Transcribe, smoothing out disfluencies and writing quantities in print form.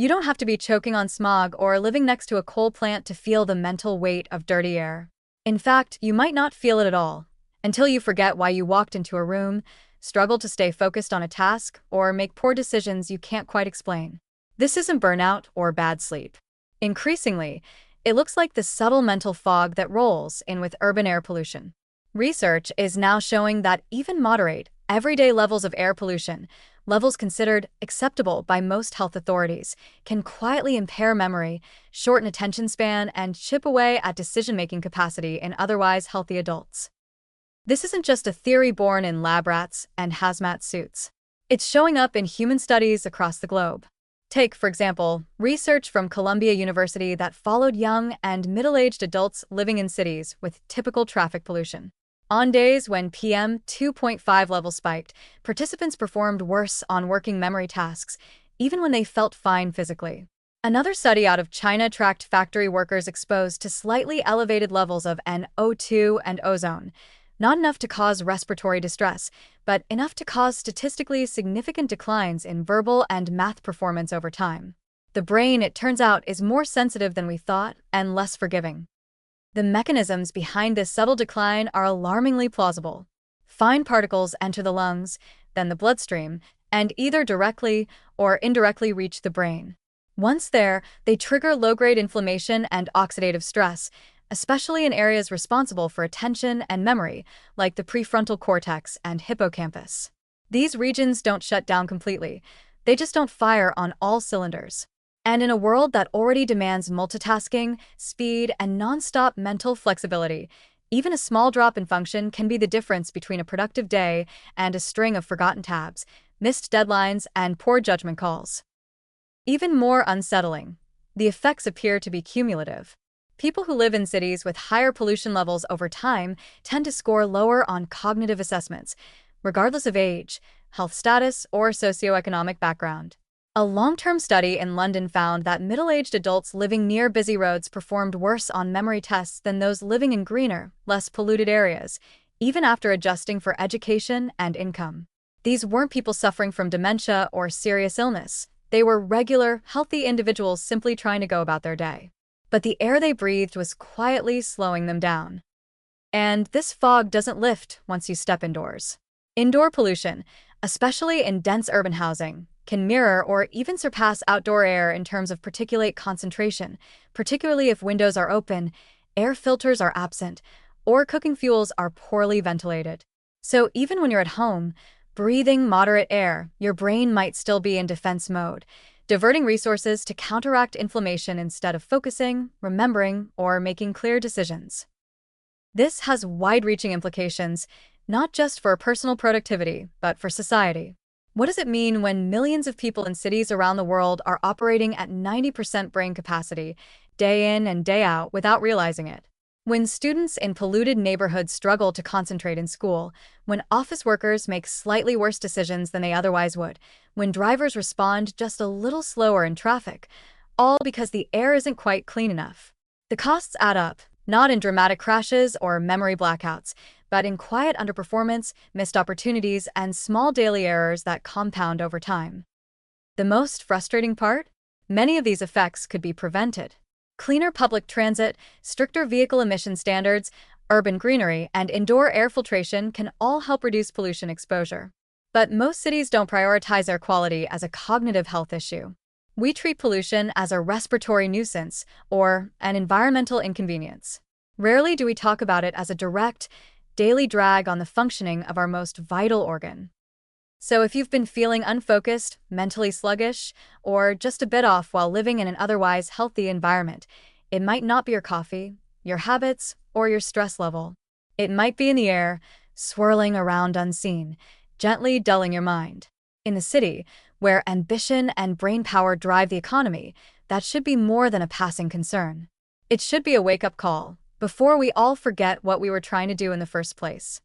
You don't have to be choking on smog or living next to a coal plant to feel the mental weight of dirty air. In fact, you might not feel it at all until you forget why you walked into a room, struggle to stay focused on a task, or make poor decisions you can't quite explain. This isn't burnout or bad sleep. Increasingly, it looks like the subtle mental fog that rolls in with urban air pollution. Research is now showing that even moderate, everyday levels of air pollution, levels considered acceptable by most health authorities, can quietly impair memory, shorten attention span, and chip away at decision-making capacity in otherwise healthy adults. This isn't just a theory born in lab rats and hazmat suits. It's showing up in human studies across the globe. Take, for example, research from Columbia University that followed young and middle-aged adults living in cities with typical traffic pollution. On days when PM 2.5 levels spiked, participants performed worse on working memory tasks, even when they felt fine physically. Another study out of China tracked factory workers exposed to slightly elevated levels of NO2 and ozone, not enough to cause respiratory distress, but enough to cause statistically significant declines in verbal and math performance over time. The brain, it turns out, is more sensitive than we thought and less forgiving. The mechanisms behind this subtle decline are alarmingly plausible. Fine particles enter the lungs, then the bloodstream, and either directly or indirectly reach the brain. Once there, they trigger low-grade inflammation and oxidative stress, especially in areas responsible for attention and memory, like the prefrontal cortex and hippocampus. These regions don't shut down completely, they just don't fire on all cylinders. And in a world that already demands multitasking, speed, and nonstop mental flexibility, even a small drop in function can be the difference between a productive day and a string of forgotten tabs, missed deadlines, and poor judgment calls. Even more unsettling, the effects appear to be cumulative. People who live in cities with higher pollution levels over time tend to score lower on cognitive assessments, regardless of age, health status, or socioeconomic background. A long-term study in London found that middle-aged adults living near busy roads performed worse on memory tests than those living in greener, less polluted areas, even after adjusting for education and income. These weren't people suffering from dementia or serious illness. They were regular, healthy individuals simply trying to go about their day. But the air they breathed was quietly slowing them down. And this fog doesn't lift once you step indoors. Indoor pollution, especially in dense urban housing, can mirror or even surpass outdoor air in terms of particulate concentration, particularly if windows are open, air filters are absent, or cooking fuels are poorly ventilated. So even when you're at home, breathing moderate air, your brain might still be in defense mode, diverting resources to counteract inflammation instead of focusing, remembering, or making clear decisions. This has wide-reaching implications, not just for personal productivity, but for society. What does it mean when millions of people in cities around the world are operating at 90% brain capacity, day in and day out, without realizing it? When students in polluted neighborhoods struggle to concentrate in school, when office workers make slightly worse decisions than they otherwise would, when drivers respond just a little slower in traffic, all because the air isn't quite clean enough. The costs add up, not in dramatic crashes or memory blackouts, but in quiet underperformance, missed opportunities, and small daily errors that compound over time. The most frustrating part? Many of these effects could be prevented. Cleaner public transit, stricter vehicle emission standards, urban greenery, and indoor air filtration can all help reduce pollution exposure. But most cities don't prioritize air quality as a cognitive health issue. We treat pollution as a respiratory nuisance or an environmental inconvenience. Rarely do we talk about it as a direct, daily drag on the functioning of our most vital organ. So if you've been feeling unfocused, mentally sluggish, or just a bit off while living in an otherwise healthy environment, it might not be your coffee, your habits, or your stress level. It might be in the air, swirling around unseen, gently dulling your mind. In the city, where ambition and brain power drive the economy, that should be more than a passing concern. It should be a wake-up call, before we all forget what we were trying to do in the first place.